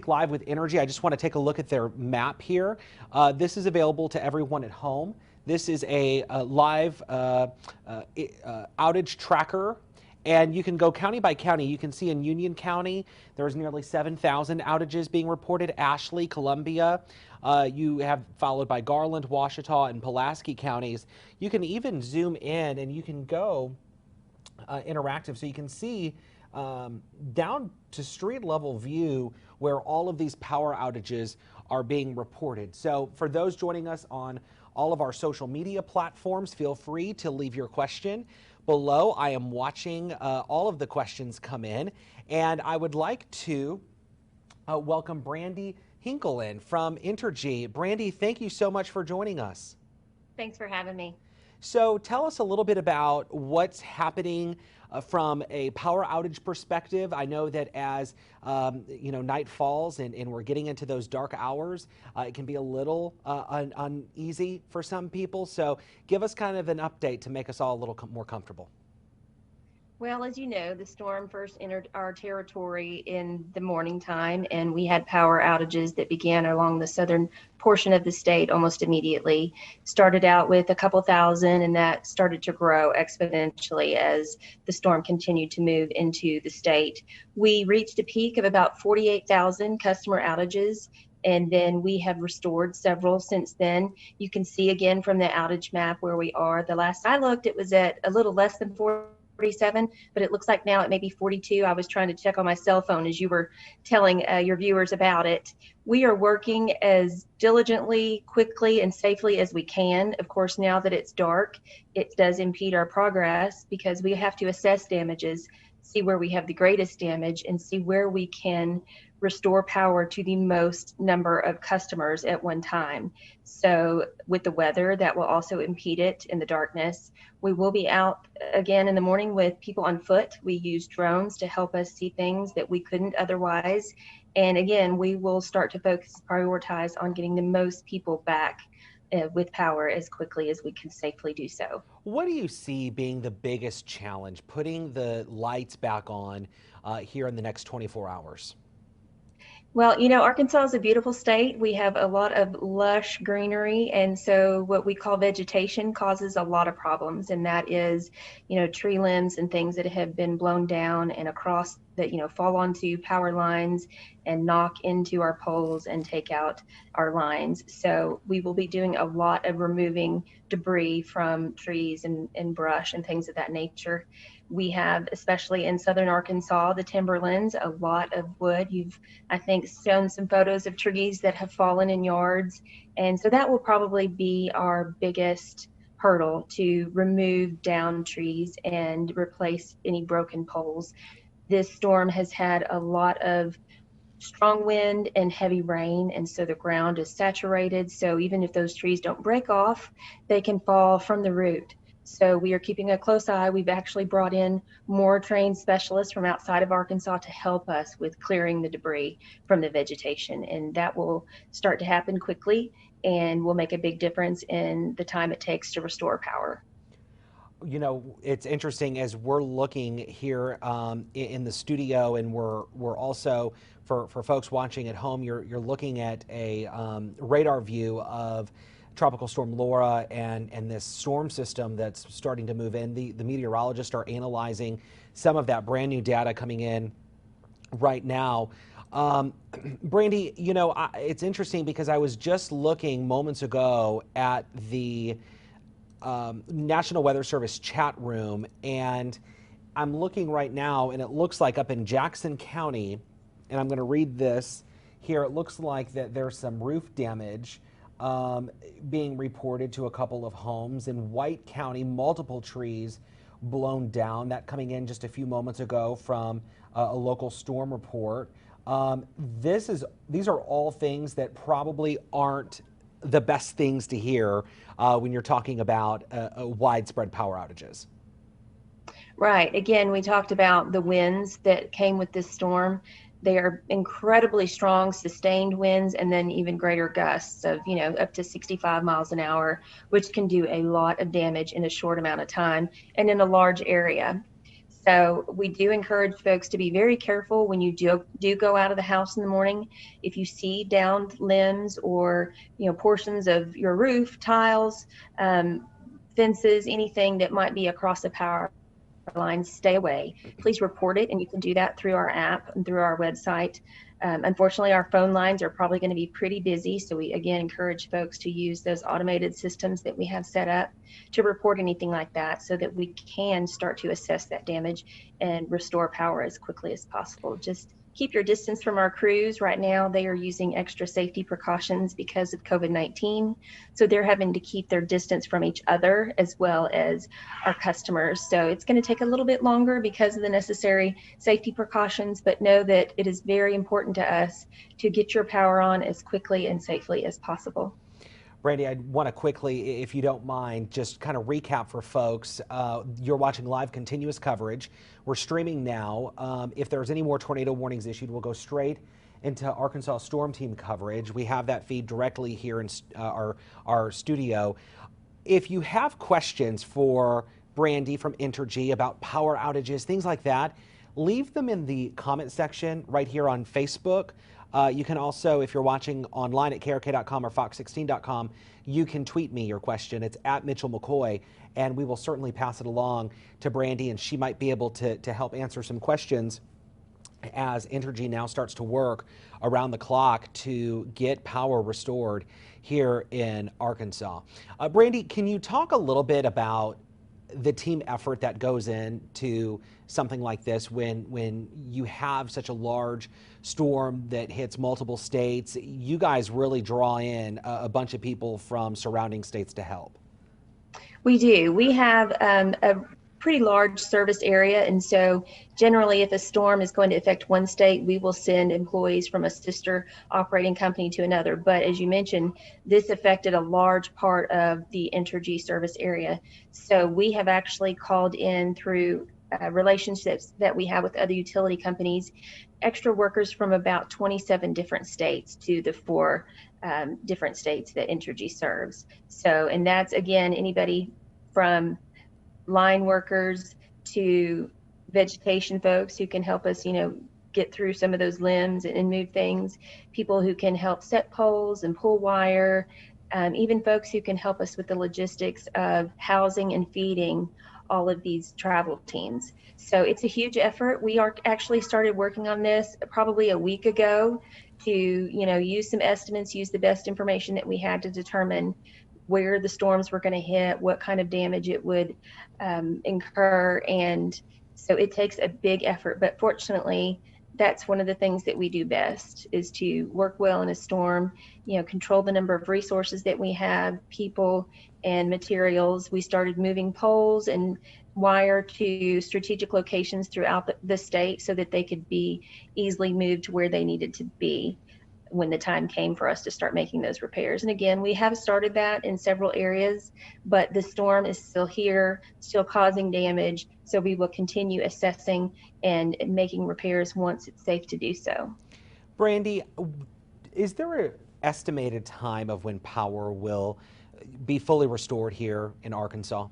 Live with Entergy. I just want to take a look at their map here. This is available to everyone at home. This is a live outage tracker, and you can go county by county. You can see in Union County, there's nearly 7,000 outages being reported. Ashley, Columbia, you have followed by Garland, Washita, and Pulaski counties. You can even zoom in and you can go interactive so you can see down to street level view where all of these power outages are being reported. So for those joining us on all of our social media platforms, feel free to leave your question below. I am watching all of the questions come in, and I would like to welcome Brandy Hinkle in from Entergy. Brandy, thank you so much for joining us. Thanks for having me. So tell us a little bit about what's happening from a power outage perspective. I know that as night falls and we're getting into those dark hours, it can be a little uneasy for some people. So give us kind of an update to make us all a little more comfortable. Well, as you know, the storm first entered our territory in the morning time, and we had power outages that began along the southern portion of the state almost immediately. Started out with a couple thousand, and that started to grow exponentially as the storm continued to move into the state. We reached a peak of about 48,000 customer outages, and then we have restored several since then. You can see again from the outage map where we are. The last I looked, it was at a little less than 47, but it looks like now it may be 42. I was trying to check on my cell phone as you were telling your viewers about it. We are working as diligently, quickly, and safely as we can. Of course, now that it's dark, it does impede our progress because we have to assess damages, see where we have the greatest damage, and see where we can restore power to the most number of customers at one time. So with the weather, that will also impede it in the darkness. We will be out again in the morning with people on foot. We use drones to help us see things that we couldn't otherwise. And again, we will start to focus, prioritize on getting the most people back with power as quickly as we can safely do so. What do you see being the biggest challenge putting the lights back on here in the next 24 hours? Well, you know, Arkansas is a beautiful state. We have a lot of lush greenery, and so what we call vegetation causes a lot of problems, and that is, you know, tree limbs and things that have been blown down and across that, you know, fall onto power lines and knock into our poles and take out our lines. So we will be doing a lot of removing debris from trees and brush and things of that nature. We have, especially in southern Arkansas, the timberlands, a lot of wood. You've, I think, shown some photos of trees that have fallen in yards. And so that will probably be our biggest hurdle, to remove down trees and replace any broken poles. This storm has had a lot of strong wind and heavy rain, and so the ground is saturated. So even if those trees don't break off, they can fall from the root. So we are keeping a close eye. We've actually brought in more trained specialists from outside of Arkansas to help us with clearing the debris from the vegetation, and that will start to happen quickly and will make a big difference in the time it takes to restore power. You know, it's interesting as we're looking here in the studio, and we're also for folks watching at home. You're looking at a radar view of Tropical Storm Laura and this storm system that's starting to move in. The meteorologists are analyzing some of that brand new data coming in right now. Brandy, you know, it's interesting because I was just looking moments ago at the National Weather Service chat room, and I'm looking right now, and it looks like up in Jackson County, and I'm going to read this here. It looks like that there's some roof damage being reported to a couple of homes. In White County, multiple trees blown down. That coming in just a few moments ago from a local storm report. These are all things that probably aren't the best things to hear when you're talking about widespread power outages. Right. Again, we talked about the winds that came with this storm. They are incredibly strong, sustained winds, and then even greater gusts of, you know, up to 65 miles an hour, which can do a lot of damage in a short amount of time and in a large area. So we do encourage folks to be very careful when you do go out of the house in the morning. If you see downed limbs or portions of your roof, tiles, fences, anything that might be across the power lines, stay away. Please report it, and you can do that through our app and through our website. Unfortunately, our phone lines are probably going to be pretty busy, so we again encourage folks to use those automated systems that we have set up to report anything like that so that we can start to assess that damage and restore power as quickly as possible. Just keep your distance from our crews. Right now, they are using extra safety precautions because of COVID-19. So they're having to keep their distance from each other as well as our customers. So it's going to take a little bit longer because of the necessary safety precautions, but know that it is very important to us to get your power on as quickly and safely as possible. Brandy, I want to quickly, if you don't mind, just kind of recap for folks. You're watching live continuous coverage. We're streaming now. If there's any more tornado warnings issued, we'll go straight into Arkansas Storm Team coverage. We have that feed directly here in our studio. If you have questions for Brandy from Entergy about power outages, things like that, leave them in the comment section right here on Facebook. You can also, if you're watching online at krk.com or fox16.com, you can tweet me your question. It's at Mitchell McCoy, and we will certainly pass it along to Brandy, and she might be able to help answer some questions as Entergy now starts to work around the clock to get power restored here in Arkansas. Brandy, can you talk a little bit about the team effort that goes into something like this when you have such a large storm that hits multiple states? You guys really draw in a bunch of people from surrounding states to help. We do. We have a pretty large service area, and so generally if a storm is going to affect one state, we will send employees from a sister operating company to another. But as you mentioned, this affected a large part of the Entergy service area. So we have actually called in through relationships that we have with other utility companies, extra workers from about 27 different states to the 4 different states that Entergy serves. So, and that's again, anybody from line workers to vegetation folks who can help us, get through some of those limbs and move things, people who can help set poles and pull wire, even folks who can help us with the logistics of housing and feeding all of these travel teams. So it's a huge effort. We are actually started working on this probably a week ago to, use some estimates, use the best information that we had to determine where the storms were going to hit, what kind of damage it would incur. And so it takes a big effort, but fortunately, that's one of the things that we do best is to work well in a storm, control the number of resources that we have, people and materials. We started moving poles and wire to strategic locations throughout the state so that they could be easily moved to where they needed to be when the time came for us to start making those repairs. And again, we have started that in several areas, but the storm is still here, still causing damage. So we will continue assessing and making repairs once it's safe to do so. Brandy, is there an estimated time of when power will be fully restored here in Arkansas?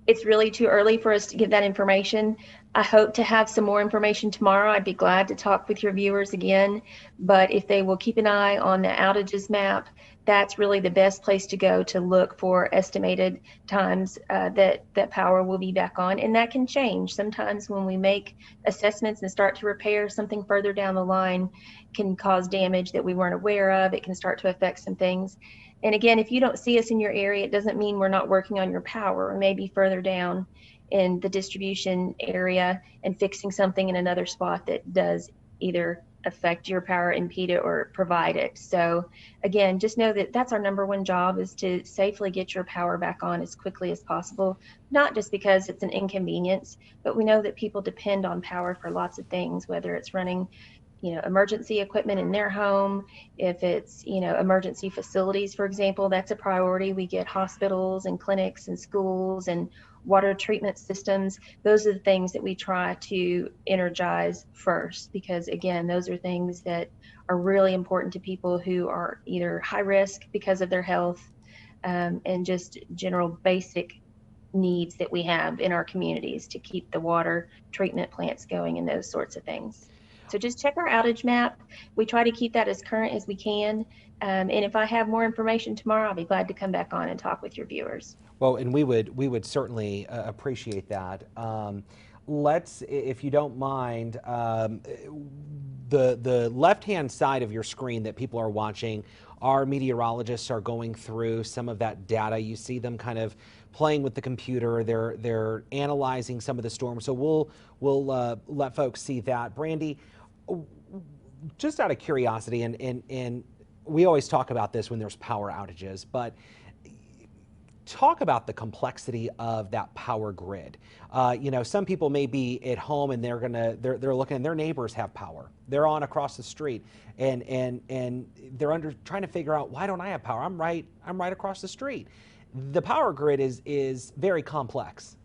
It's really too early for us to give that information. I hope to have some more information tomorrow. I'd be glad to talk with your viewers again, but if they will keep an eye on the outages map, that's really the best place to go to look for estimated times that power will be back on, and that can change. Sometimes when we make assessments and start to repair, something further down the line can cause damage that we weren't aware of. It can start to affect some things. And again, if you don't see us in your area, it doesn't mean we're not working on your power, or maybe further down in the distribution area and fixing something in another spot that does either affect your power, impede it, or provide it. So again, just know that that's our number one job, is to safely get your power back on as quickly as possible, not just because it's an inconvenience, but we know that people depend on power for lots of things, whether it's running emergency equipment in their home. If it's, emergency facilities, for example, that's a priority. We get hospitals and clinics and schools and water treatment systems. Those are the things that we try to energize first, because again, those are things that are really important to people who are either high risk because of their health and just general basic needs that we have in our communities to keep the water treatment plants going and those sorts of things. So just check our outage map. We try to keep that as current as we can. And if I have more information tomorrow, I'll be glad to come back on and talk with your viewers. Well, and we would certainly appreciate that. Let's, if you don't mind, the left-hand side of your screen that people are watching, our meteorologists are going through some of that data. You see them kind of playing with the computer. They're analyzing some of the storms. So we'll let folks see that. Brandy, just out of curiosity, and we always talk about this when there's power outages, but talk about the complexity of that power grid. Some people may be at home and they're looking and their neighbors have power. They're on across the street and they're trying to figure out, why don't I have power? I'm right across the street. The power grid is very complex.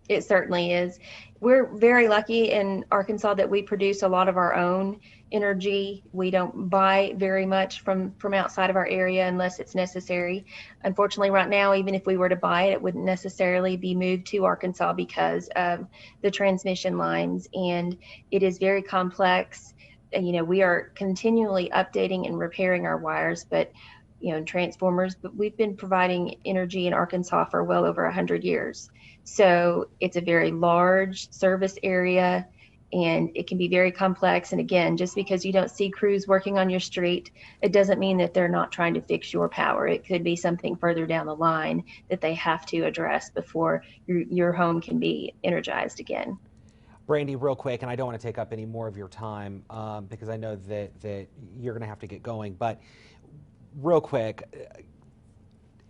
It certainly is. We're very lucky in Arkansas that we produce a lot of our own energy. We don't buy very much from outside of our area unless it's necessary. Unfortunately, right now, even if we were to buy it, it wouldn't necessarily be moved to Arkansas because of the transmission lines, and it is very complex. And, we are continually updating and repairing our wires, but transformers, but we've been providing energy in Arkansas for well over 100 years. So it's a very large service area and it can be very complex. And again, just because you don't see crews working on your street, it doesn't mean that they're not trying to fix your power. It could be something further down the line that they have to address before your home can be energized again. Brandy, real quick, and I don't want to take up any more of your time because I know that you're going to have to get going, but real quick,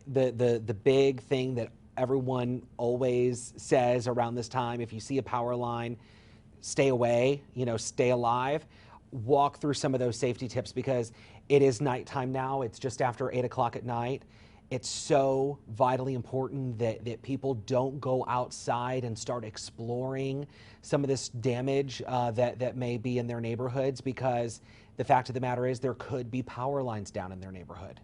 the big thing that everyone always says around this time, if you see a power line, stay away, stay alive. Walk through some of those safety tips because it is nighttime now. It's just after 8 o'clock at night. It's so vitally important that people don't go outside and start exploring some of this damage that may be in their neighborhoods, because the fact of the matter is there could be power lines down in their neighborhood.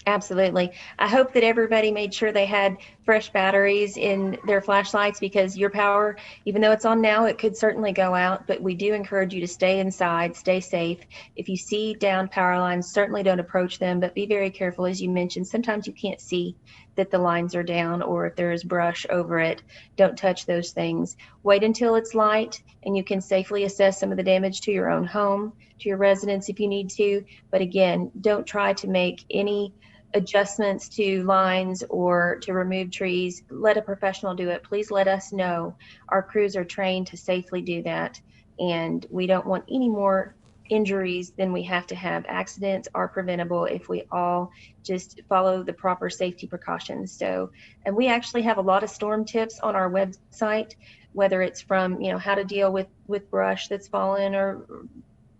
Absolutely. I hope that everybody made sure they had fresh batteries in their flashlights, because your power, even though it's on now, it could certainly go out, but we do encourage you to stay inside, stay safe. If you see down power lines, certainly don't approach them, but be very careful. As you mentioned, sometimes you can't see that the lines are down, or if there is brush over it, don't touch those things. Wait until it's light and you can safely assess some of the damage to your own home, to your residence if you need to. But again, don't try to make any adjustments to lines or to remove trees. Let a professional do it. Please let us know. Our crews are trained to safely do that, and we don't want any more injuries than we have to have. Accidents are preventable if we all just follow the proper safety precautions. So, and we actually have a lot of storm tips on our website, whether it's from how to deal with brush that's fallen, or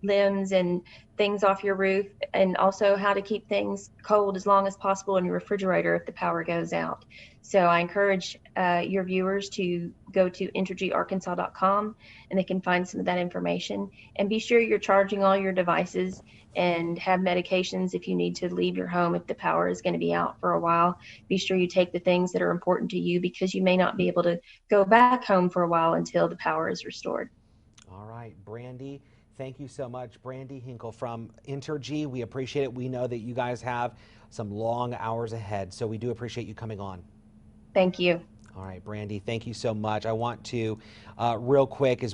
limbs and things off your roof, and also how to keep things cold as long as possible in your refrigerator if the power goes out. So I encourage your viewers to go to entergyarkansas.com and they can find some of that information. And be sure you're charging all your devices and have medications if you need to leave your home if the power is going to be out for a while. Be sure you take the things that are important to you, because you may not be able to go back home for a while until the power is restored. All right, Brandy, thank you so much. Brandy Hinkle from Entergy. We appreciate it. We know that you guys have some long hours ahead, so we do appreciate you coming on. Thank you. All right, Brandy, thank you so much. I want to, real quick, as we